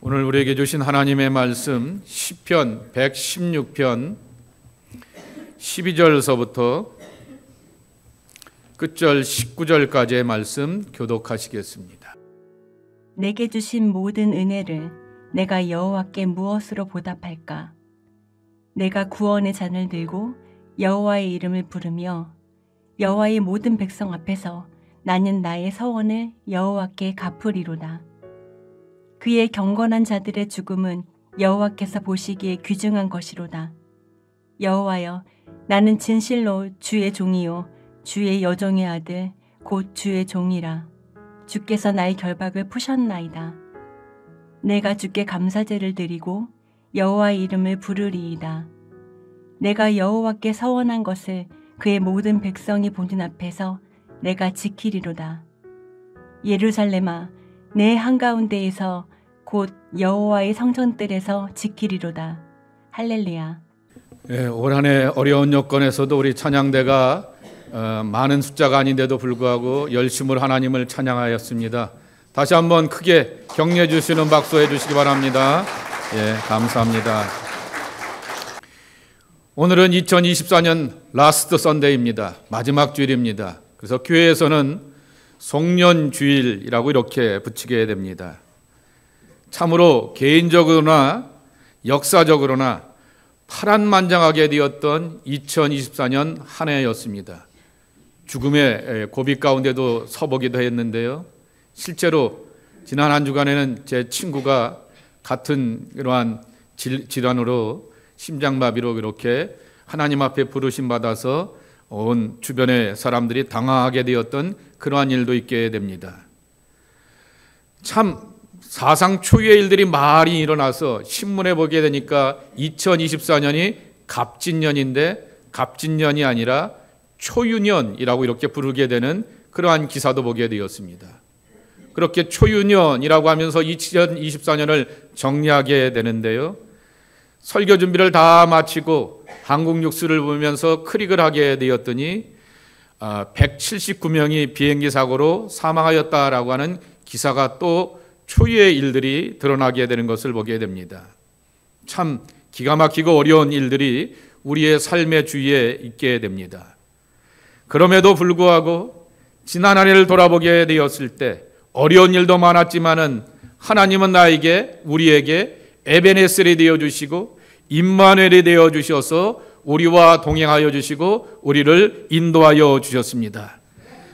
오늘 우리에게 주신 하나님의 말씀 시편 116편 12절서부터 끝절 19절까지의 말씀 교독하시겠습니다. 내게 주신 모든 은혜를 내가 여호와께 무엇으로 보답할까? 내가 구원의 잔을 들고 여호와의 이름을 부르며 여호와의 모든 백성 앞에서 나는 나의 서원을 여호와께 갚으리로다. 그의 경건한 자들의 죽음은 여호와께서 보시기에 귀중한 것이로다. 여호와여, 나는 진실로 주의 종이요 주의 여종의 아들 곧 주의 종이라. 주께서 나의 결박을 푸셨나이다. 내가 주께 감사제를 드리고 여호와의 이름을 부르리이다. 내가 여호와께 서원한 것을 그의 모든 백성이 보는 앞에서 내가 지키리로다. 예루살렘아, 내 한가운데에서 곧 여호와의 성전들에서 지키리로다. 할렐루야. 올 한 해 어려운 여건에서도 우리 찬양대가 많은 숫자가 아닌데도 불구하고 열심으로 하나님을 찬양하였습니다. 다시 한번 크게 격려해 주시는 박수 해 주시기 바랍니다. 감사합니다. 오늘은 2024년 라스트 선데이입니다. 마지막 주일입니다. 그래서 교회에서는 송년주일이라고 이렇게 붙이게 됩니다. 참으로 개인적으로나 역사적으로나 파란만장하게 되었던 2024년 한 해였습니다. 죽음의 고비 가운데도 서보기도 했는데요. 실제로 지난 한 주간에는 제 친구가 같은 이러한 질환으로 심장마비로 그렇게 하나님 앞에 부르심 받아서 온 주변의 사람들이 당황하게 되었던 그러한 일도 있게 됩니다. 참 사상 초유의 일들이 많이 일어나서 신문에 보게 되니까 2024년이 갑진년인데 갑진년이 아니라 초유년이라고 이렇게 부르게 되는 그러한 기사도 보게 되었습니다. 그렇게 초유년이라고 하면서 2024년을 정리하게 되는데요. 설교 준비를 다 마치고 한국 뉴스를 보면서 클릭을 하게 되었더니 179명이 비행기 사고로 사망하였다라고 하는 기사가 또 초유의 일들이 드러나게 되는 것을 보게 됩니다. 참 기가 막히고 어려운 일들이 우리의 삶의 주위에 있게 됩니다. 그럼에도 불구하고 지난 한 해를 돌아보게 되었을 때 어려운 일도 많았지만은 하나님은 나에게 우리에게 에베네셀이 되어주시고 임마누엘이 되어주셔서 우리와 동행하여 주시고 우리를 인도하여 주셨습니다.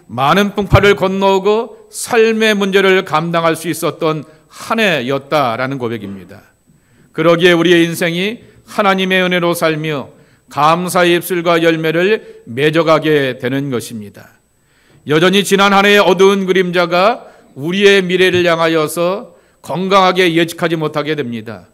많은 풍파를 건너오고 삶의 문제를 감당할 수 있었던 한 해였다라는 고백입니다. 그러기에 우리의 인생이 하나님의 은혜로 살며 감사의 입술과 열매를 맺어가게 되는 것입니다. 여전히 지난 한 해의 어두운 그림자가 우리의 미래를 향하여서 건강하게 예측하지 못하게 됩니다.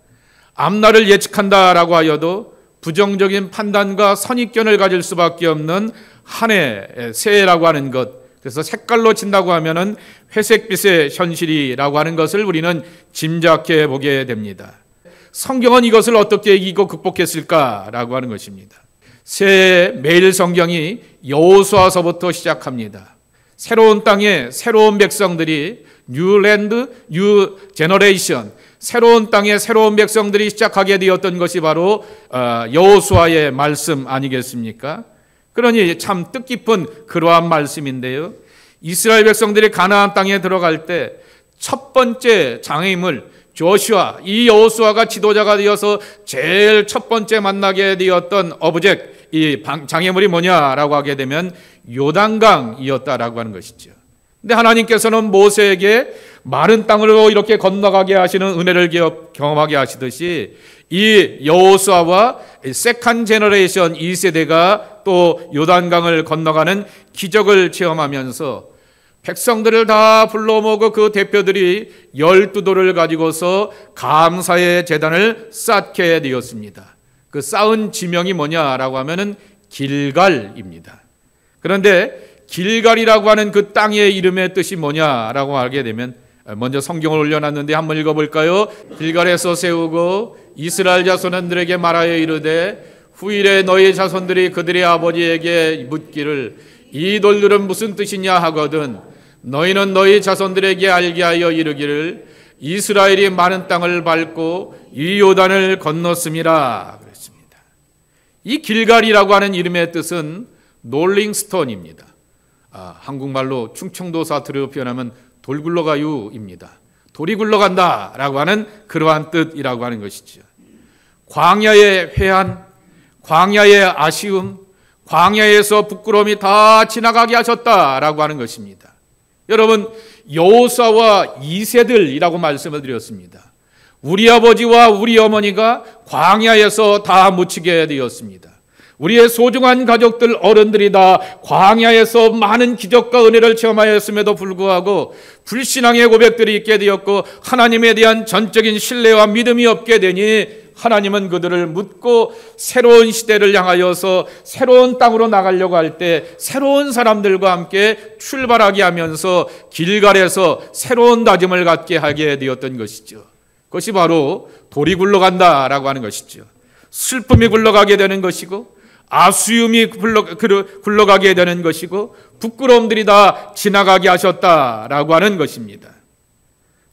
앞날을 예측한다라고 하여도 부정적인 판단과 선입견을 가질 수밖에 없는 한 해, 새해라고 하는 것. 그래서 색깔로 친다고 하면은 회색빛의 현실이라고 하는 것을 우리는 짐작해 보게 됩니다. 성경은 이것을 어떻게 이기고 극복했을까라고 하는 것입니다. 새해 매일 성경이 여호수아서부터 시작합니다. 새로운 땅에 새로운 백성들이 뉴 랜드, 뉴 제너레이션, 새로운 땅에 새로운 백성들이 시작하게 되었던 것이 바로 여호수아의 말씀 아니겠습니까? 그러니 참 뜻깊은 그러한 말씀인데요. 이스라엘 백성들이 가나안 땅에 들어갈 때 첫 번째 장애인을 조슈아, 이 여호수아가 지도자가 되어서 제일 첫 번째 만나게 되었던 어브젝트, 이 장애물이 뭐냐라고 하게 되면 요단강이었다라고 하는 것이죠. 근데 하나님께서는 모세에게 마른 땅으로 이렇게 건너가게 하시는 은혜를 경험하게 하시듯이 이 여호수아와 세컨 제너레이션 2세대가 또 요단강을 건너가는 기적을 체험하면서 백성들을 다 불러 모으고 그 대표들이 12돌을 가지고서 감사의 제단을 쌓게 되었습니다. 그 쌓은 지명이 뭐냐라고 하면은 길갈입니다. 그런데 길갈이라고 하는 그 땅의 이름의 뜻이 뭐냐라고 하게 되면 먼저 성경을 올려놨는데 한번 읽어볼까요? 길갈에서 세우고 이스라엘 자손들에게 말하여 이르되 후일에 너희 자손들이 그들의 아버지에게 묻기를 이 돌들은 무슨 뜻이냐 하거든 너희는 너희 자손들에게 알게 하여 이르기를 이스라엘이 많은 땅을 밟고 이 요단을 건넜음이라 그랬습니다. 이 길갈이라고 하는 이름의 뜻은 롤링스톤입니다. 한국말로 충청도 사투리로 표현하면 돌 굴러가유입니다. 돌이 굴러간다라고 하는 그러한 뜻이라고 하는 것이죠. 광야의 회한, 광야의 아쉬움, 광야에서 부끄러움이 다 지나가게 하셨다라고 하는 것입니다. 여러분, 여호사와 2세들이라고 말씀을 드렸습니다. 우리 아버지와 우리 어머니가 광야에서 다 묻히게 되었습니다. 우리의 소중한 가족들, 어른들이 다 광야에서 많은 기적과 은혜를 체험하였음에도 불구하고 불신앙의 고백들이 있게 되었고 하나님에 대한 전적인 신뢰와 믿음이 없게 되니 하나님은 그들을 묻고 새로운 시대를 향하여서 새로운 땅으로 나가려고 할 때 새로운 사람들과 함께 출발하게 하면서 길갈에서 새로운 다짐을 갖게 하게 되었던 것이죠. 그것이 바로 돌이 굴러간다라고 하는 것이죠. 슬픔이 굴러가게 되는 것이고 아쉬움이 굴러가게 되는 것이고 부끄러움들이 다 지나가게 하셨다라고 하는 것입니다.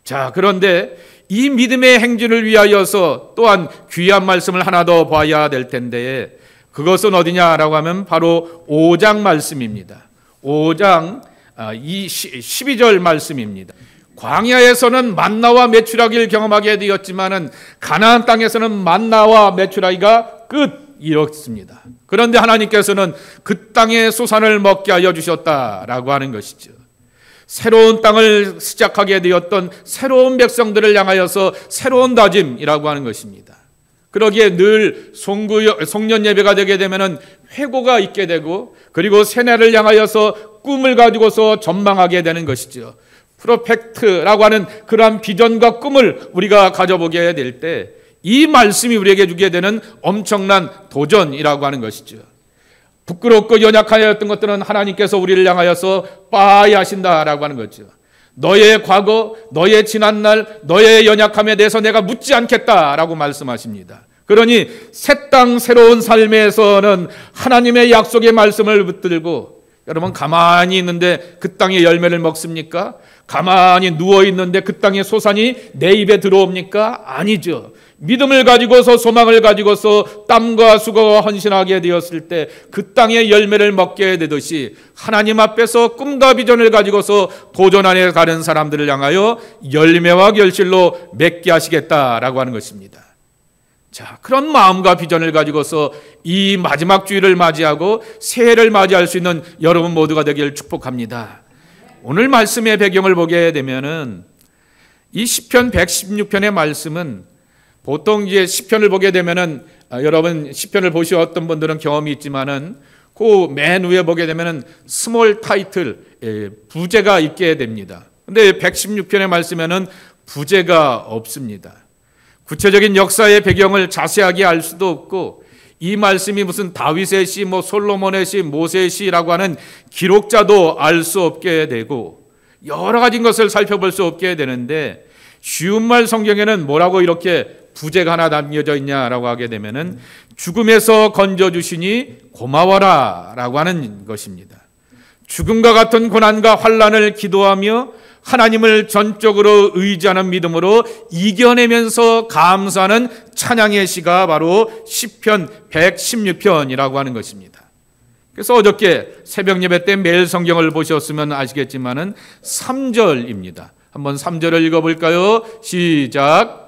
자, 그런데 이 믿음의 행진을 위하여서 또한 귀한 말씀을 하나 더 봐야 될 텐데 그것은 어디냐라고 하면 바로 5장 말씀입니다. 5장 12절 말씀입니다. 광야에서는 만나와 메추라기를 경험하게 되었지만은 가나안 땅에서는 만나와 메추라기가 끝이었습니다. 그런데 하나님께서는 그 땅의 소산을 먹게 하여 주셨다라고 하는 것이죠. 새로운 땅을 시작하게 되었던 새로운 백성들을 향하여서 새로운 다짐이라고 하는 것입니다. 그러기에 늘 송년 예배가 되게 되면은 회고가 있게 되고 그리고 새해를 향하여서 꿈을 가지고서 전망하게 되는 것이죠. 프로펙트라고 하는 그러한 비전과 꿈을 우리가 가져보게 될 때 이 말씀이 우리에게 주게 되는 엄청난 도전이라고 하는 것이죠. 부끄럽고 연약하였던 것들은 하나님께서 우리를 향하여서 빠이 하신다라고 하는 거죠. 너의 과거, 너의 지난날, 너의 연약함에 대해서 내가 묻지 않겠다라고 말씀하십니다. 그러니 새 땅 새로운 삶에서는 하나님의 약속의 말씀을 붙들고 여러분 가만히 있는데 그 땅의 열매를 먹습니까? 가만히 누워 있는데 그 땅의 소산이 내 입에 들어옵니까? 아니죠. 믿음을 가지고서 소망을 가지고서 땀과 수고와 헌신하게 되었을 때 그 땅의 열매를 먹게 되듯이 하나님 앞에서 꿈과 비전을 가지고서 도전 안에 가는 사람들을 향하여 열매와 결실로 맺게 하시겠다라고 하는 것입니다. 자, 그런 마음과 비전을 가지고서 이 마지막 주일을 맞이하고 새해를 맞이할 수 있는 여러분 모두가 되기를 축복합니다. 오늘 말씀의 배경을 보게 되면은 이 시편 116편의 말씀은 보통 이제 시편을 보게 되면은 여러분 시편을 보셨던 분들은 경험이 있지만은 그 맨 위에 보게 되면은 스몰 타이틀 부제가 있게 됩니다. 근데 116편의 말씀에는 부제가 없습니다. 구체적인 역사의 배경을 자세하게 알 수도 없고 이 말씀이 무슨 다윗의 시, 솔로몬의 시, 모세의 시라고 하는 기록자도 알 수 없게 되고 여러 가지 것을 살펴볼 수 없게 되는데 쉬운 말 성경에는 뭐라고 이렇게 부제가 하나 담겨져 있냐라고 하게 되면은 죽음에서 건져주시니 고마워라 라고 하는 것입니다. 죽음과 같은 고난과 환난을 기도하며 하나님을 전적으로 의지하는 믿음으로 이겨내면서 감사하는 찬양의 시가 바로 시편 116편이라고 하는 것입니다. 그래서 어저께 새벽 예배 때 매일 성경을 보셨으면 아시겠지만은 3절입니다. 한번 3절을 읽어볼까요? 시작.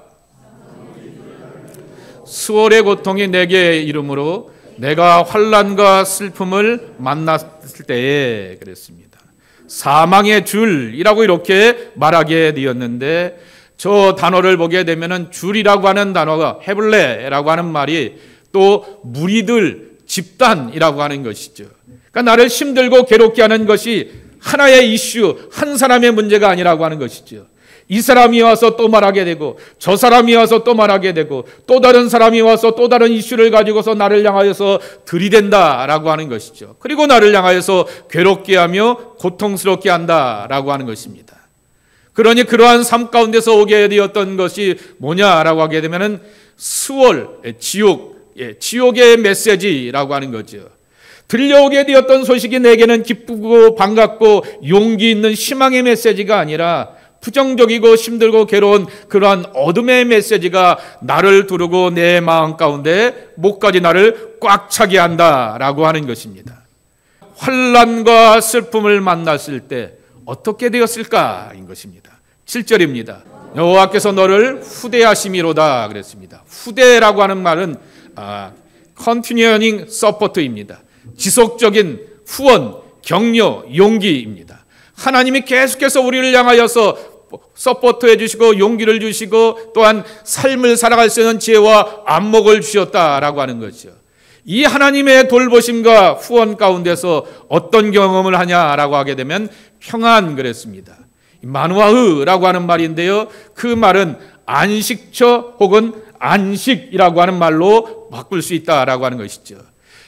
수월의 고통이 내게 이름으로 내가 환난과 슬픔을 만났을 때에 그랬습니다. 사망의 줄이라고 이렇게 말하게 되었는데 저 단어를 보게 되면은 줄이라고 하는 단어가 헤블레라고 하는 말이 또 무리들 집단이라고 하는 것이죠. 그러니까 나를 힘들고 괴롭게 하는 것이 하나의 이슈, 한 사람의 문제가 아니라고 하는 것이죠. 이 사람이 와서 또 말하게 되고 저 사람이 와서 또 말하게 되고 또 다른 사람이 와서 또 다른 이슈를 가지고서 나를 향하여서 들이댄다라고 하는 것이죠. 그리고 나를 향하여서 괴롭게 하며 고통스럽게 한다라고 하는 것입니다. 그러니 그러한 삶 가운데서 오게 되었던 것이 뭐냐라고 하게 되면은 수월, 지옥의 메시지라고 하는 거죠. 들려오게 되었던 소식이 내게는 기쁘고 반갑고 용기 있는 희망의 메시지가 아니라 부정적이고 힘들고 괴로운 그러한 어둠의 메시지가 나를 두르고 내 마음 가운데 목까지 나를 꽉 차게 한다라고 하는 것입니다. 환난과 슬픔을 만났을 때 어떻게 되었을까인 것입니다. 7절입니다. 여호와께서 너를 후대하심이로다 그랬습니다. 후대라고 하는 말은 continuing support입니다. 지속적인 후원, 격려, 용기입니다. 하나님이 계속해서 우리를 향하여서 서포트해 주시고 용기를 주시고 또한 삶을 살아갈 수 있는 지혜와 안목을 주셨다라고 하는 거죠. 이 하나님의 돌보심과 후원 가운데서 어떤 경험을 하냐라고 하게 되면 평안 그랬습니다. 마누아흐라고 하는 말인데요. 그 말은 안식처 혹은 안식이라고 하는 말로 바꿀 수 있다라고 하는 것이죠.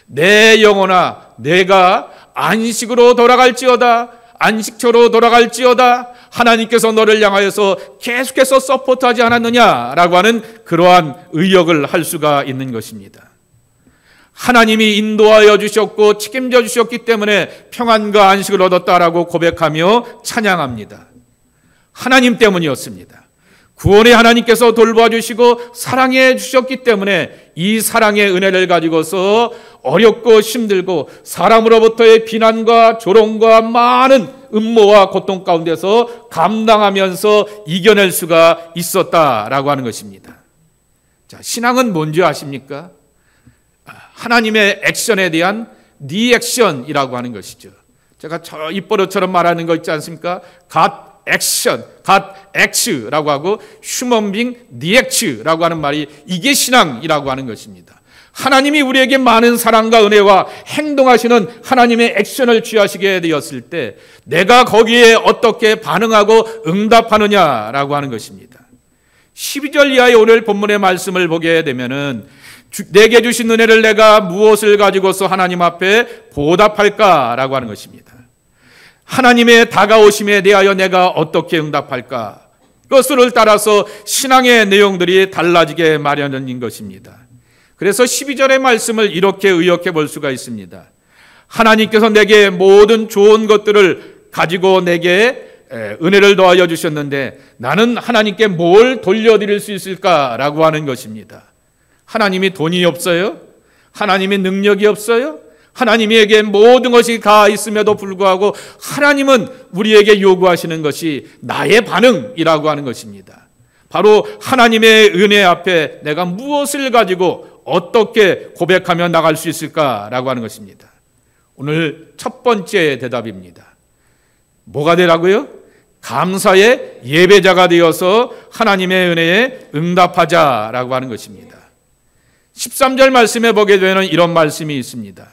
내 영혼아 내가 안식으로 돌아갈지어다, 안식처로 돌아갈지어다, 하나님께서 너를 향하여서 계속해서 서포트하지 않았느냐라고 하는 그러한 의역을 할 수가 있는 것입니다. 하나님이 인도하여 주셨고 책임져 주셨기 때문에 평안과 안식을 얻었다라고 고백하며 찬양합니다. 하나님 때문이었습니다. 구원의 하나님께서 돌봐 주시고 사랑해 주셨기 때문에 이 사랑의 은혜를 가지고서 어렵고 힘들고 사람으로부터의 비난과 조롱과 많은 음모와 고통 가운데서 감당하면서 이겨낼 수가 있었다라고 하는 것입니다. 자, 신앙은 뭔지 아십니까? 하나님의 액션에 대한 리액션이라고 하는 것이죠. 제가 저 입버릇처럼 말하는 거 있지 않습니까? God action, God act라고 하고 human being react라고 하는 말이 이게 신앙이라고 하는 것입니다. 하나님이 우리에게 많은 사랑과 은혜와 행동하시는 하나님의 액션을 취하시게 되었을 때 내가 거기에 어떻게 반응하고 응답하느냐라고 하는 것입니다. 12절 이하의 오늘 본문의 말씀을 보게 되면은 내게 주신 은혜를 내가 무엇을 가지고서 하나님 앞에 보답할까라고 하는 것입니다. 하나님의 다가오심에 대하여 내가 어떻게 응답할까? 그것을 따라서 신앙의 내용들이 달라지게 마련인 것입니다. 그래서 12절의 말씀을 이렇게 의역해 볼 수가 있습니다. 하나님께서 내게 모든 좋은 것들을 가지고 내게 은혜를 더하여 주셨는데 나는 하나님께 뭘 돌려드릴 수 있을까라고 하는 것입니다. 하나님이 돈이 없어요? 하나님이 능력이 없어요? 하나님에게 모든 것이 다 있음에도 불구하고 하나님은 우리에게 요구하시는 것이 나의 반응이라고 하는 것입니다. 바로 하나님의 은혜 앞에 내가 무엇을 가지고 어떻게 고백하며 나갈 수 있을까라고 하는 것입니다. 오늘 첫 번째 대답입니다. 뭐가 되라고요? 감사의 예배자가 되어서 하나님의 은혜에 응답하자라고 하는 것입니다. 13절 말씀에 보게 되면 이런 말씀이 있습니다.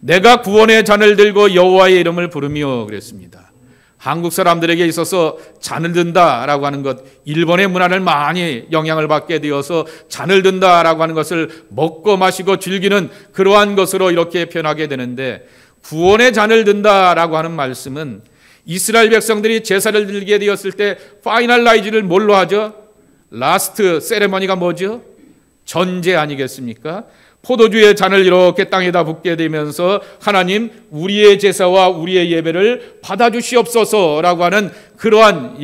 내가 구원의 잔을 들고 여호와의 이름을 부르며 그랬습니다. 한국 사람들에게 있어서 잔을 든다라고 하는 것, 일본의 문화를 많이 영향을 받게 되어서 잔을 든다라고 하는 것을 먹고 마시고 즐기는 그러한 것으로 이렇게 표현하게 되는데 구원의 잔을 든다라고 하는 말씀은 이스라엘 백성들이 제사를 드리게 되었을 때 파이널라이즈를 뭘로 하죠? 라스트 세레머니가 뭐죠? 전제 아니겠습니까? 포도주의 잔을 이렇게 땅에다 붓게 되면서 하나님 우리의 제사와 우리의 예배를 받아주시옵소서라고 하는 그러한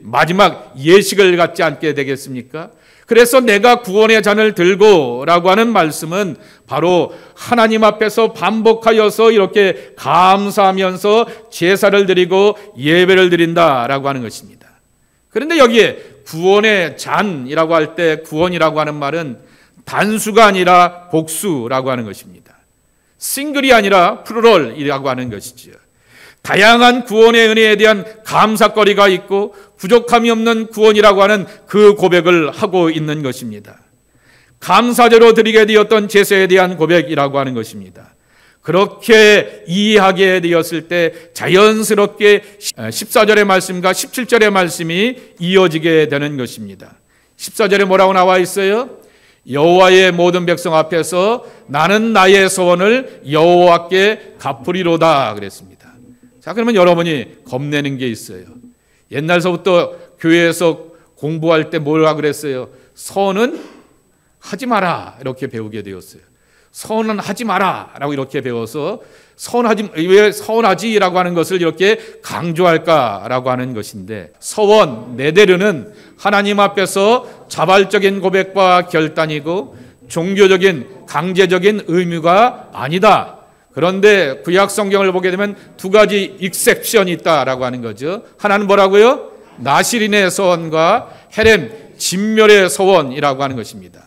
마지막 예식을 갖지 않게 되겠습니까? 그래서 내가 구원의 잔을 들고 라고 하는 말씀은 바로 하나님 앞에서 반복하여서 이렇게 감사하면서 제사를 드리고 예배를 드린다라고 하는 것입니다. 그런데 여기에 구원의 잔이라고 할 때 구원이라고 하는 말은 단수가 아니라 복수라고 하는 것입니다. 싱글이 아니라 플루럴이라고 하는 것이지요. 다양한 구원의 은혜에 대한 감사거리가 있고 부족함이 없는 구원이라고 하는 그 고백을 하고 있는 것입니다. 감사제로 드리게 되었던 제사에 대한 고백이라고 하는 것입니다. 그렇게 이해하게 되었을 때 자연스럽게 14절의 말씀과 17절의 말씀이 이어지게 되는 것입니다. 14절에 뭐라고 나와 있어요? 여호와의 모든 백성 앞에서 나는 나의 소원을 여호와께 갚으리로다 그랬습니다. 자, 그러면 여러분이 겁내는 게 있어요. 옛날서부터 교회에서 공부할 때 뭐라 그랬어요? 서는 하지 마라 이렇게 배우게 되었어요. 서원은 하지 마라라고 이렇게 배워서 왜 서원하지라고 하는 것을 이렇게 강조할까라고 하는 것인데, 서원 네데르는 하나님 앞에서 자발적인 고백과 결단이고 종교적인 강제적인 의무가 아니다. 그런데 구약 성경을 보게 되면 두 가지 익셉션이 있다라고 하는 거죠. 하나는 뭐라고요? 나시린의 서원과 헤렘 진멸의 서원이라고 하는 것입니다.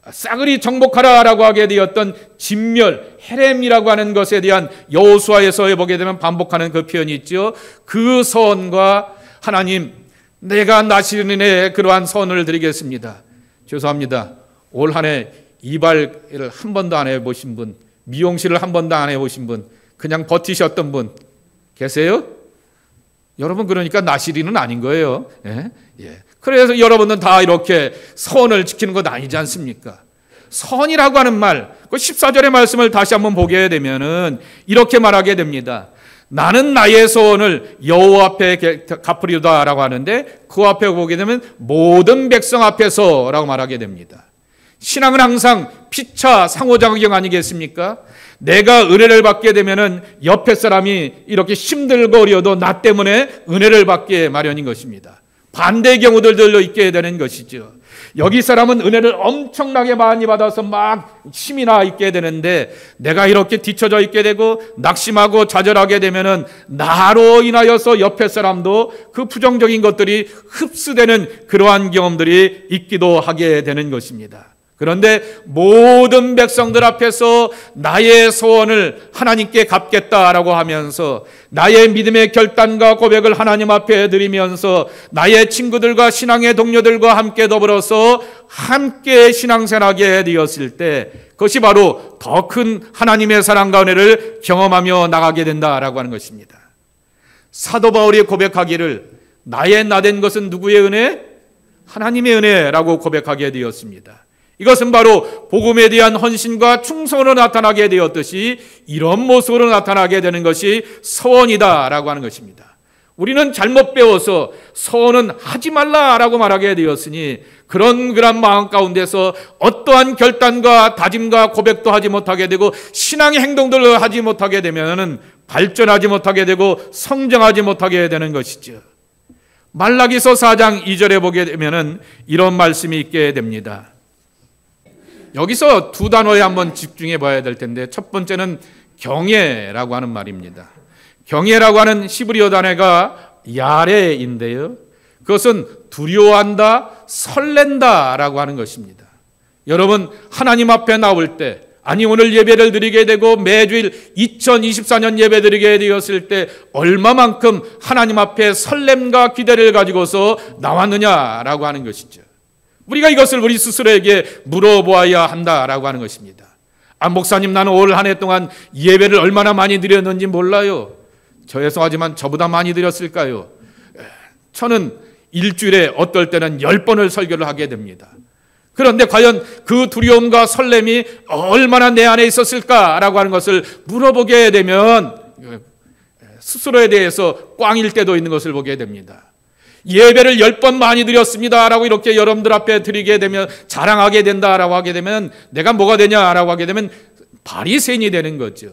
싸그리 정복하라라고 하게 되었던 진멸, 헤렘이라고 하는 것에 대한 여호수아에서 보게 되면 반복하는 그 표현이 있죠. 그 서원과 하나님, 내가 나시린의 그러한 서원을 드리겠습니다. 죄송합니다. 올 한 해 이발을 한 번도 안 해보신 분, 미용실을 한 번도 안 해보신 분, 그냥 버티셨던 분 계세요? 여러분, 그러니까 나시린은 아닌 거예요. 예? 그래서 여러분은 다 이렇게 선을 지키는 것 아니지 않습니까? 선이라고 하는 말, 그 14절의 말씀을 다시 한번 보게 되면은 이렇게 말하게 됩니다. 나는 나의 소원을 여호와 앞에 갚으리로다라고 하는데, 그 앞에 보게 되면 모든 백성 앞에서라고 말하게 됩니다. 신앙은 항상 피차 상호작용 아니겠습니까? 내가 은혜를 받게 되면은 옆에 사람이 이렇게 힘들고 어려도 나 때문에 은혜를 받게 마련인 것입니다. 반대의 경우들도 있게 되는 것이죠. 여기 사람은 은혜를 엄청나게 많이 받아서 막 힘이 나 있게 되는데, 내가 이렇게 뒤처져 있게 되고 낙심하고 좌절하게 되면은 나로 인하여서 옆에 사람도 그 부정적인 것들이 흡수되는 그러한 경험들이 있기도 하게 되는 것입니다. 그런데 모든 백성들 앞에서 나의 소원을 하나님께 갚겠다라고 하면서 나의 믿음의 결단과 고백을 하나님 앞에 드리면서 나의 친구들과 신앙의 동료들과 함께 더불어서 함께 신앙생활하게 되었을 때, 그것이 바로 더 큰 하나님의 사랑과 은혜를 경험하며 나가게 된다라고 하는 것입니다. 사도 바울이 고백하기를 나의 나된 것은 누구의 은혜? 하나님의 은혜라고 고백하게 되었습니다. 이것은 바로 복음에 대한 헌신과 충성으로 나타나게 되었듯이 이런 모습으로 나타나게 되는 것이 서원이다라고 하는 것입니다. 우리는 잘못 배워서 서원은 하지 말라라고 말하게 되었으니, 그런 마음 가운데서 어떠한 결단과 다짐과 고백도 하지 못하게 되고 신앙의 행동들을 하지 못하게 되면 발전하지 못하게 되고 성장하지 못하게 되는 것이죠. 말라기서 4장 2절에 보게 되면 이런 말씀이 있게 됩니다. 여기서 두 단어에 한번 집중해 봐야 될 텐데, 첫 번째는 경외라고 하는 말입니다. 경외라고 하는 히브리어 단어가 야레인데요, 그것은 두려워한다, 설렌다라고 하는 것입니다. 여러분, 하나님 앞에 나올 때, 아니 오늘 예배를 드리게 되고 매주일 2024년 예배 드리게 되었을 때 얼마만큼 하나님 앞에 설렘과 기대를 가지고서 나왔느냐라고 하는 것이죠. 우리가 이것을 우리 스스로에게 물어보아야 한다라고 하는 것입니다. 목사님, 나는 올 한 해 동안 예배를 얼마나 많이 드렸는지 몰라요. 죄송하지만 저보다 많이 드렸을까요? 저는 일주일에 어떨 때는 10번을 설교를 하게 됩니다. 그런데 과연 그 두려움과 설렘이 얼마나 내 안에 있었을까라고 하는 것을 물어보게 되면 스스로에 대해서 꽝일 때도 있는 것을 보게 됩니다. 예배를 10번 많이 드렸습니다라고 이렇게 여러분들 앞에 드리게 되면, 자랑하게 된다라고 하게 되면 내가 뭐가 되냐라고 하게 되면 바리새인이 되는 거죠.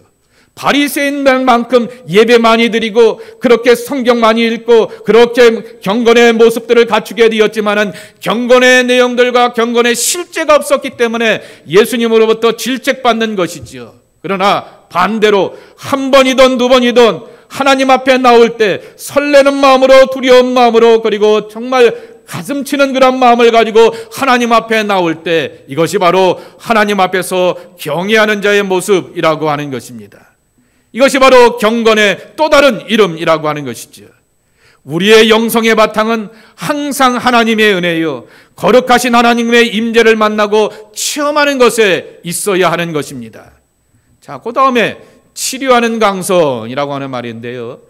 바리새인만큼 예배 많이 드리고 그렇게 성경 많이 읽고 그렇게 경건의 모습들을 갖추게 되었지만은 경건의 내용들과 경건의 실제가 없었기 때문에 예수님으로부터 질책받는 것이죠. 그러나 반대로 한 번이든 두 번이든 하나님 앞에 나올 때 설레는 마음으로, 두려운 마음으로, 그리고 정말 가슴 치는 그런 마음을 가지고 하나님 앞에 나올 때, 이것이 바로 하나님 앞에서 경외하는 자의 모습이라고 하는 것입니다. 이것이 바로 경건의 또 다른 이름이라고 하는 것이죠. 우리의 영성의 바탕은 항상 하나님의 은혜요, 거룩하신 하나님의 임재를 만나고 체험하는 것에 있어야 하는 것입니다. 자, 그 다음에 치료하는 강성이라고 하는 말인데요,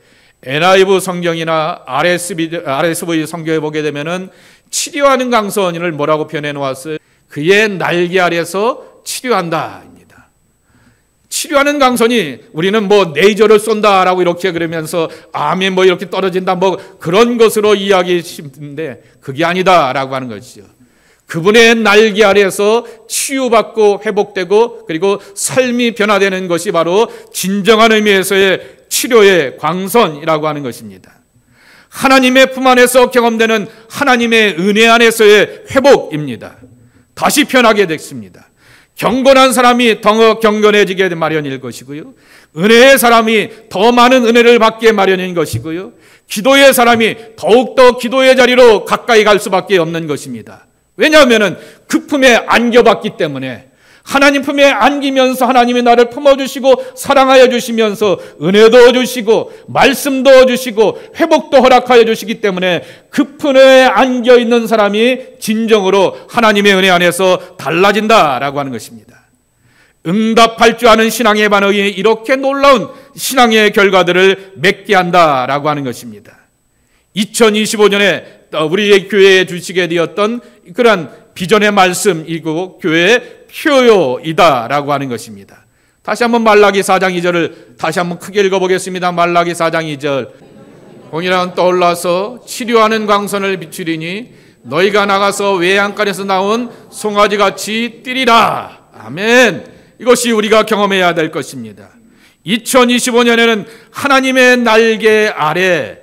NIV 성경이나 RSV 성경에 보게 되면은 치료하는 강선을 뭐라고 표현해 놓았어요? 그의 날개 아래서 치료한다. 치료하는 강선이 우리는 레이저를 쏜다라고 이렇게 그러면서 암이 이렇게 떨어진다 그런 것으로 이야기하시는데 그게 아니다라고 하는 것이죠. 그분의 날개 아래에서 치유받고 회복되고 그리고 삶이 변화되는 것이 바로 진정한 의미에서의 치료의 광선이라고 하는 것입니다. 하나님의 품 안에서 경험되는 하나님의 은혜 안에서의 회복입니다. 다시 변하게 됐습니다. 경건한 사람이 더 경건해지게 마련일 것이고요. 은혜의 사람이 더 많은 은혜를 받게 마련인 것이고요. 기도의 사람이 더욱더 기도의 자리로 가까이 갈 수밖에 없는 것입니다. 왜냐하면 그 품에 안겨봤기 때문에, 하나님 품에 안기면서 하나님이 나를 품어주시고 사랑하여 주시면서 은혜도 주시고 말씀도 주시고 회복도 허락하여 주시기 때문에 그 품에 안겨있는 사람이 진정으로 하나님의 은혜 안에서 달라진다라고 하는 것입니다. 응답할 줄 아는 신앙의 반응이 이렇게 놀라운 신앙의 결과들을 맺게 한다라고 하는 것입니다. 2025년에 우리의 교회에 주시게 되었던 그러한 비전의 말씀이고 교회의 표요이다라고 하는 것입니다. 다시 한번 말라기 4장 2절을 다시 한번 크게 읽어보겠습니다. 말라기 4장 2절. 공이랑 떠올라서 치료하는 광선을 비추리니 너희가 나가서 외양간에서 나온 송아지같이 뛰리라. 아멘. 이것이 우리가 경험해야 될 것입니다. 2025년에는 하나님의 날개 아래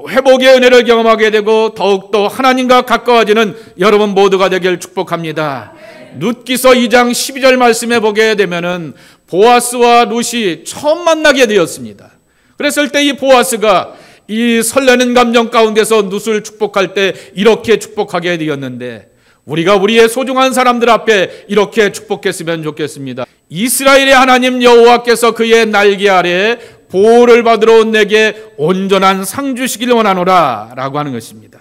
회복의 은혜를 경험하게 되고 더욱더 하나님과 가까워지는 여러분 모두가 되길 축복합니다. 룻기서 2장 12절 말씀에 보게 되면은 보아스와 룻이 처음 만나게 되었습니다. 그랬을 때 이 보아스가 이 설레는 감정 가운데서 룻을 축복할 때 이렇게 축복하게 되었는데, 우리가 우리의 소중한 사람들 앞에 이렇게 축복했으면 좋겠습니다. 이스라엘의 하나님 여호와께서 그의 날개 아래에 보호를 받으러 온 내게 온전한 상 주시길 원하노라 라고 하는 것입니다.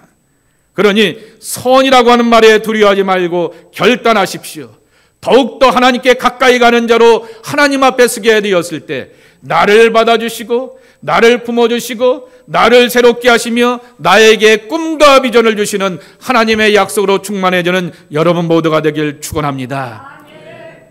그러니 선이라고 하는 말에 두려워하지 말고 결단하십시오. 더욱더 하나님께 가까이 가는 자로 하나님 앞에 서게 되었을 때 나를 받아주시고 나를 품어주시고 나를 새롭게 하시며 나에게 꿈과 비전을 주시는 하나님의 약속으로 충만해지는 여러분 모두가 되길 축원합니다.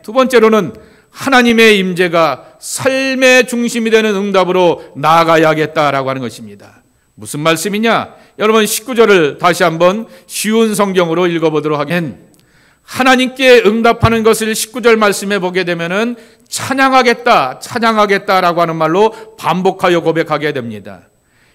두 번째로는 하나님의 임재가 삶의 중심이 되는 응답으로 나아가야겠다라고 하는 것입니다. 무슨 말씀이냐? 여러분 19절을 다시 한번 쉬운 성경으로 읽어보도록 하겠습니다. 하나님께 응답하는 것을 19절 말씀에 보게 되면은 찬양하겠다, 찬양하겠다라고 하는 말로 반복하여 고백하게 됩니다.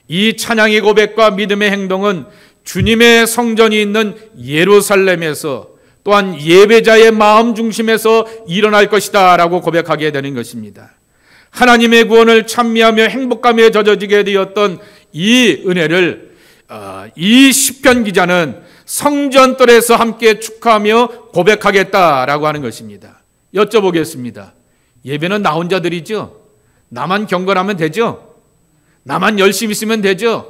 이 찬양의 고백과 믿음의 행동은 주님의 성전이 있는 예루살렘에서 또한 예배자의 마음 중심에서 일어날 것이다 라고 고백하게 되는 것입니다. 하나님의 구원을 찬미하며 행복감에 젖어지게 되었던 이 은혜를 이 시편 기자는 성전뜰에서 함께 축하하며 고백하겠다라고 하는 것입니다. 여쭤보겠습니다. 예배는 나 혼자 드리죠? 나만 경건하면 되죠? 나만 열심히 있으면 되죠?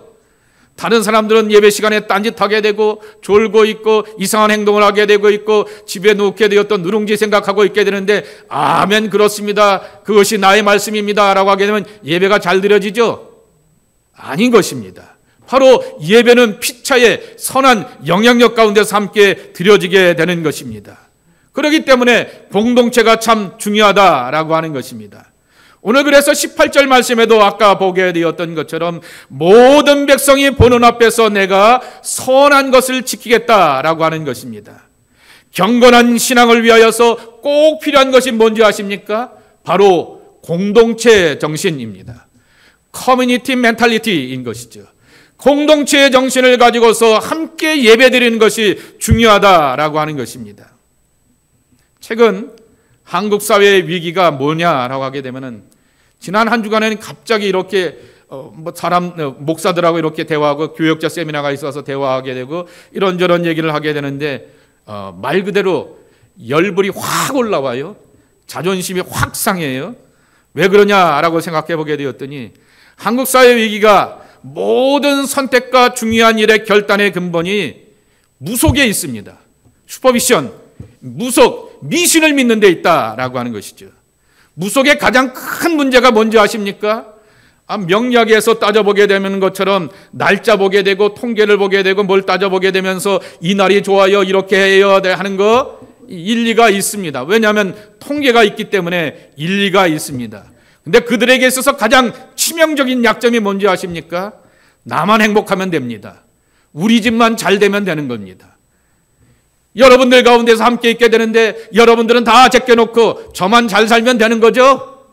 다른 사람들은 예배 시간에 딴짓하게 되고 졸고 있고 이상한 행동을 하게 되고 있고 집에 눕게 되었던 누룽지 생각하고 있게 되는데 아멘 그렇습니다. 그것이 나의 말씀입니다 라고 하게 되면 예배가 잘 드려지죠? 아닌 것입니다. 바로 예배는 피차의 선한 영향력 가운데서 함께 드려지게 되는 것입니다. 그렇기 때문에 공동체가 참 중요하다라고 하는 것입니다. 오늘 그래서 18절 말씀에도 아까 보게 되었던 것처럼 모든 백성이 보는 앞에서 내가 선한 것을 지키겠다라고 하는 것입니다. 경건한 신앙을 위하여서 꼭 필요한 것이 뭔지 아십니까? 바로 공동체 정신입니다. 커뮤니티 멘탈리티인 것이죠. 공동체의 정신을 가지고서 함께 예배드리는 것이 중요하다라고 하는 것입니다. 최근 한국 사회의 위기가 뭐냐라고 하게 되면은 지난 한 주간에는 갑자기 이렇게 목사들하고 이렇게 대화하고 교역자 세미나가 있어서 대화하게 되고 이런저런 얘기를 하게 되는데 말 그대로 열불이 확 올라와요. 자존심이 확 상해요. 왜 그러냐라고 생각해 보게 되었더니 한국 사회 위기가 모든 선택과 중요한 일의 결단의 근본이 무속에 있습니다. 슈퍼비전, 무속, 미신을 믿는 데 있다라고 하는 것이죠. 무속의 가장 큰 문제가 뭔지 아십니까? 명리학에서 따져보게 되는 것처럼 날짜 보게 되고 통계를 보게 되고 뭘 따져보게 되면서 이 날이 좋아요 이렇게 해야 하는 거 일리가 있습니다. 왜냐하면 통계가 있기 때문에 일리가 있습니다. 근데 그들에게 있어서 가장 치명적인 약점이 뭔지 아십니까? 나만 행복하면 됩니다. 우리 집만 잘 되면 되는 겁니다. 여러분들 가운데서 함께 있게 되는데 여러분들은 다 제껴놓고 저만 잘 살면 되는 거죠?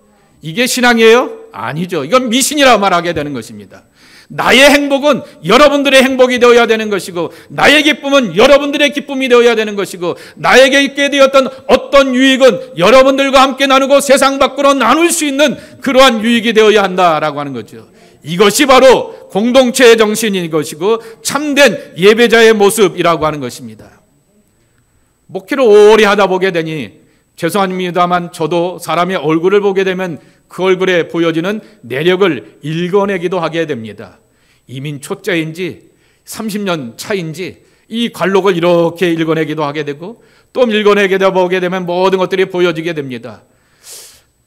이게 신앙이에요? 아니죠. 이건 미신이라 말하게 되는 것입니다. 나의 행복은 여러분들의 행복이 되어야 되는 것이고, 나의 기쁨은 여러분들의 기쁨이 되어야 되는 것이고, 나에게 있게 되었던 어떤 유익은 여러분들과 함께 나누고 세상 밖으로 나눌 수 있는 그러한 유익이 되어야 한다라고 하는 거죠. 이것이 바로 공동체의 정신인 것이고 참된 예배자의 모습이라고 하는 것입니다. 목회를 오래 하다 보게 되니 죄송합니다만 저도 사람의 얼굴을 보게 되면 그 얼굴에 보여지는 내력을 읽어내기도 하게 됩니다. 이민 초짜인지 30년 차인지 이 관록을 이렇게 읽어내기도 하게 되고, 또 읽어내게 보게 되면 모든 것들이 보여지게 됩니다.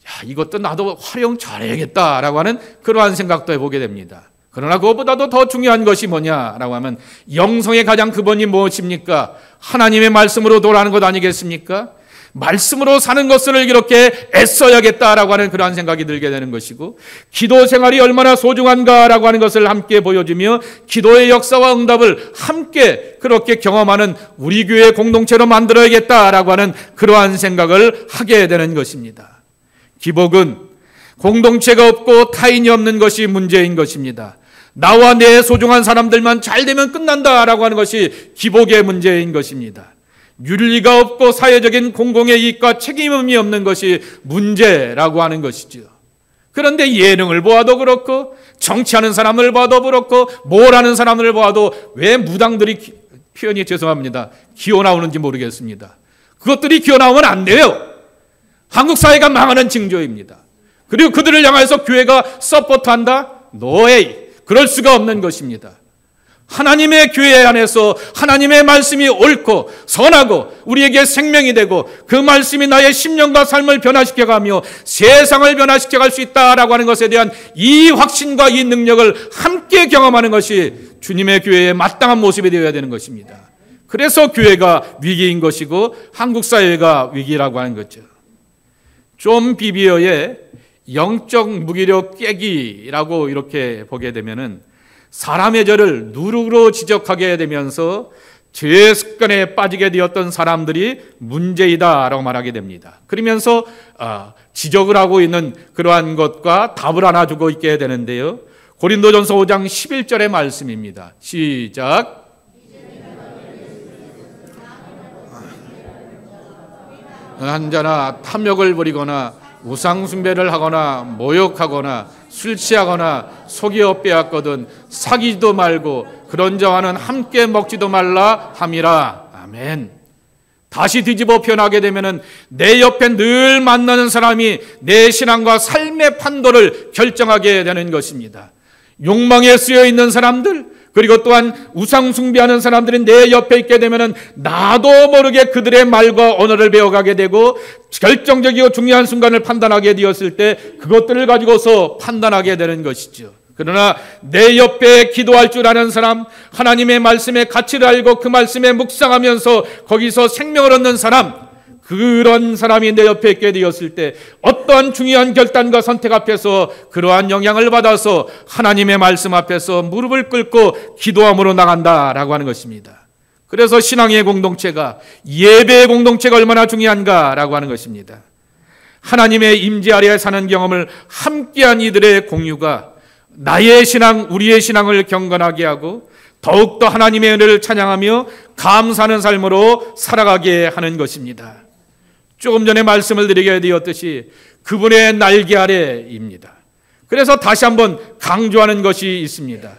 야, 이것도 나도 활용 잘해야겠다라고 하는 그러한 생각도 해보게 됩니다. 그러나 그것보다도 더 중요한 것이 뭐냐라고 하면 영성의 가장 근본이 무엇입니까? 하나님의 말씀으로 돌아가는 것 아니겠습니까? 말씀으로 사는 것을 이렇게 애써야겠다라고 하는 그러한 생각이 들게 되는 것이고, 기도 생활이 얼마나 소중한가라고 하는 것을 함께 보여주며 기도의 역사와 응답을 함께 그렇게 경험하는 우리 교회 공동체로 만들어야겠다라고 하는 그러한 생각을 하게 되는 것입니다. 기복은 공동체가 없고 타인이 없는 것이 문제인 것입니다. 나와 내 소중한 사람들만 잘 되면 끝난다라고 하는 것이 기복의 문제인 것입니다. 윤리가 없고 사회적인 공공의 이익과 책임이 없는 것이 문제라고 하는 것이죠. 그런데 예능을 보아도 그렇고 정치하는 사람을 봐도 그렇고 뭘 하는 사람을 봐도 왜 무당들이 표현이 죄송합니다. 기어 나오는지 모르겠습니다. 그것들이 기어 나오면 안 돼요. 한국 사회가 망하는 징조입니다. 그리고 그들을 향해서 교회가 서포트한다? 노에이. 그럴 수가 없는 것입니다. 하나님의 교회 안에서 하나님의 말씀이 옳고 선하고 우리에게 생명이 되고 그 말씀이 나의 심령과 삶을 변화시켜가며 세상을 변화시켜갈 수 있다라고 하는 것에 대한 이 확신과 이 능력을 함께 경험하는 것이 주님의 교회의 마땅한 모습이 되어야 되는 것입니다. 그래서 교회가 위기인 것이고 한국 사회가 위기라고 하는 거죠. 존 비비어의 영적 무기력 깨기라고 이렇게 보게 되면은 사람의 죄를 누룩으로 지적하게 되면서 죄의 습관에 빠지게 되었던 사람들이 문제이다라고 말하게 됩니다. 그러면서 지적을 하고 있는 그러한 것과 답을 하나 주고 있게 되는데요. 고린도전서 5장 11절의 말씀입니다. 시작. 한자나 탐욕을 부리거나 우상숭배를 하거나 모욕하거나 술 취하거나 속여 빼앗거든 사귀지도 말고 그런 자와는 함께 먹지도 말라 함이라. 아멘. 다시 뒤집어 표현하게 되면은 내 옆에 늘 만나는 사람이 내 신앙과 삶의 판도를 결정하게 되는 것입니다. 욕망에 쓰여 있는 사람들, 그리고 또한 우상 숭배하는 사람들이 내 옆에 있게 되면은 나도 모르게 그들의 말과 언어를 배워가게 되고 결정적이고 중요한 순간을 판단하게 되었을 때 그것들을 가지고서 판단하게 되는 것이죠. 그러나 내 옆에 기도할 줄 아는 사람, 하나님의 말씀의 가치를 알고 그 말씀에 묵상하면서 거기서 생명을 얻는 사람, 그런 사람이 내 옆에 있게 되었을 때 어떠한 중요한 결단과 선택 앞에서 그러한 영향을 받아서 하나님의 말씀 앞에서 무릎을 꿇고 기도함으로 나간다라고 하는 것입니다. 그래서 신앙의 공동체가, 예배의 공동체가 얼마나 중요한가라고 하는 것입니다. 하나님의 임재 아래에 사는 경험을 함께한 이들의 공유가 나의 신앙, 우리의 신앙을 경건하게 하고 더욱더 하나님의 은혜를 찬양하며 감사하는 삶으로 살아가게 하는 것입니다. 조금 전에 말씀을 드리게 되었듯이 그분의 날개 아래입니다. 그래서 다시 한번 강조하는 것이 있습니다.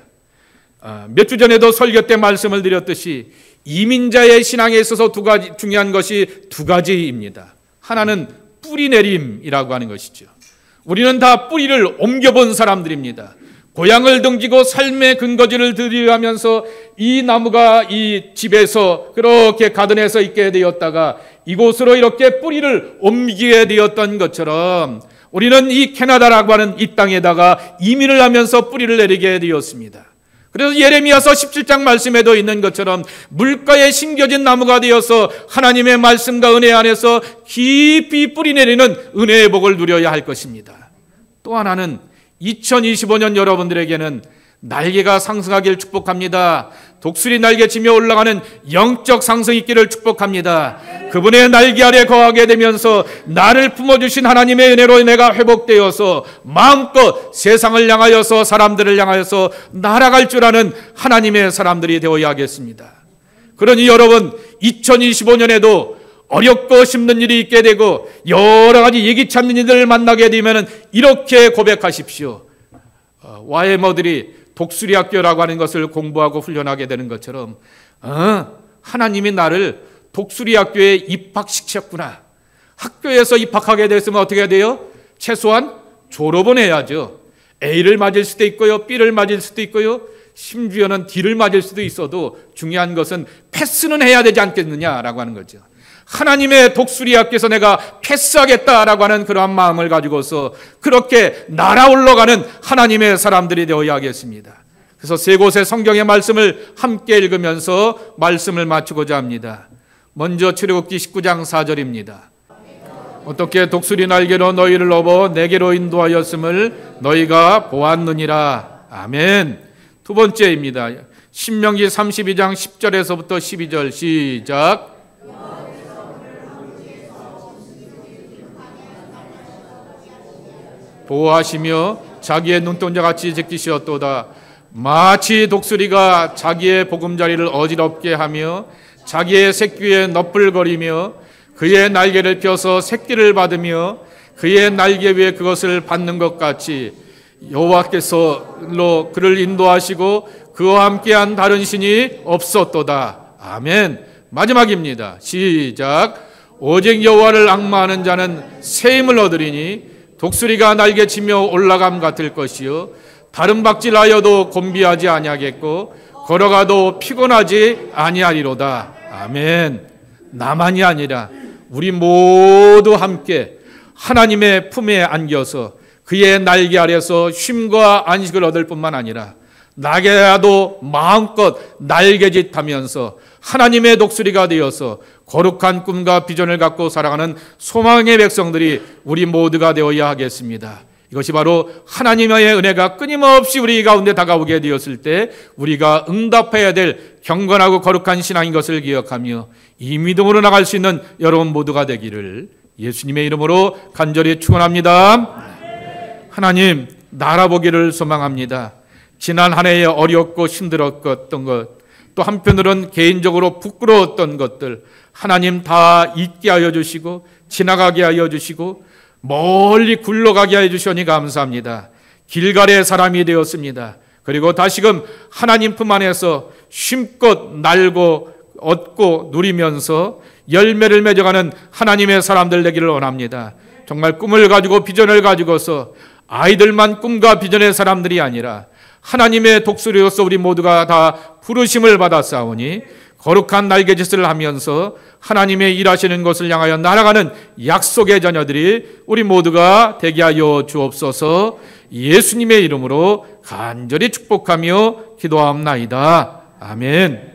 몇 주 전에도 설교 때 말씀을 드렸듯이 이민자의 신앙에 있어서 중요한 것이 두 가지입니다. 하나는 뿌리 내림이라고 하는 것이죠. 우리는 다 뿌리를 옮겨본 사람들입니다. 고향을 등지고 삶의 근거지를 들이하면서 이 나무가 이 집에서 그렇게 가든에서 있게 되었다가 이곳으로 이렇게 뿌리를 옮기게 되었던 것처럼 우리는 이 캐나다라고 하는 이 땅에다가 이민을 하면서 뿌리를 내리게 되었습니다. 그래서 예레미야서 17장 말씀에도 있는 것처럼 물가에 심겨진 나무가 되어서 하나님의 말씀과 은혜 안에서 깊이 뿌리 내리는 은혜의 복을 누려야 할 것입니다. 또 하나는 2025년 여러분들에게는 날개가 상승하기를 축복합니다. 독수리 날개치며 올라가는 영적 상승 있기를 축복합니다. 그분의 날개 아래 거하게 되면서 나를 품어주신 하나님의 은혜로 내가 회복되어서 마음껏 세상을 향하여서 사람들을 향하여서 날아갈 줄 아는 하나님의 사람들이 되어야 하겠습니다. 그러니 여러분 2025년에도 어렵고 힘든 일이 있게 되고 여러 가지 예기치 않는 일들을 만나게 되면 이렇게 고백하십시오. YMO들이 독수리 학교라고 하는 것을 공부하고 훈련하게 되는 것처럼 하나님이 나를 독수리 학교에 입학시켰구나. 학교에서 입학하게 됐으면 어떻게 돼요? 최소한 졸업은 해야죠. A를 맞을 수도 있고요, B를 맞을 수도 있고요, 심지어는 D를 맞을 수도 있어도 중요한 것은 패스는 해야 되지 않겠느냐라고 하는 거죠. 하나님의 독수리 학교에서 내가 패스하겠다라고 하는 그러한 마음을 가지고서 그렇게 날아올라가는 하나님의 사람들이 되어야 하겠습니다. 그래서 세 곳의 성경의 말씀을 함께 읽으면서 말씀을 마치고자 합니다. 먼저 출애굽기 19장 4절입니다. 어떻게 독수리 날개로 너희를 업어 내게로 인도하였음을 너희가 보았느니라. 아멘. 두 번째입니다. 신명기 32장 10절에서부터 12절 시작. 보호하시며 자기의 눈동자같이 지키시었도다. 마치 독수리가 자기의 보금자리를 어지럽게 하며 자기의 새끼에 너풀거리며 그의 날개를 펴서 새끼를 받으며 그의 날개 위에 그것을 받는 것 같이 여호와께서로 그를 인도하시고 그와 함께한 다른 신이 없었도다. 아멘. 마지막입니다. 시작. 오직 여호와를 앙마하는 자는 새 힘을 얻으리니 독수리가 날개치며 올라감 같을 것이요 다른 박질하여도 곤비하지 아니하겠고 걸어가도 피곤하지 아니하리로다. 아멘. 나만이 아니라 우리 모두 함께 하나님의 품에 안겨서 그의 날개 아래서 쉼과 안식을 얻을 뿐만 아니라 나게라도 마음껏 날개짓하면서 하나님의 독수리가 되어서 거룩한 꿈과 비전을 갖고 살아가는 소망의 백성들이 우리 모두가 되어야 하겠습니다. 이것이 바로 하나님의 은혜가 끊임없이 우리 가운데 다가오게 되었을 때 우리가 응답해야 될 경건하고 거룩한 신앙인 것을 기억하며 이 믿음으로 나갈 수 있는 여러분 모두가 되기를 예수님의 이름으로 간절히 축원합니다. 하나님, 날아보기를 소망합니다. 지난 한 해에 어렵고 힘들었던 것, 또 한편으로는 개인적으로 부끄러웠던 것들 하나님 다 잊게 하여 주시고 지나가게 하여 주시고 멀리 굴러가게 하여 주시니 감사합니다. 길갈의 사람이 되었습니다. 그리고 다시금 하나님 품 안에서 쉼껏 날고 얻고 누리면서 열매를 맺어가는 하나님의 사람들 되기를 원합니다. 정말 꿈을 가지고 비전을 가지고서 아이들만 꿈과 비전의 사람들이 아니라 하나님의 독수리로서 우리 모두가 다 부르심을 받았사오니 거룩한 날개짓을 하면서 하나님의 일하시는 것을 향하여 날아가는 약속의 자녀들이 우리 모두가 되게 하여 주옵소서. 예수님의 이름으로 간절히 축복하며 기도하옵나이다. 아멘.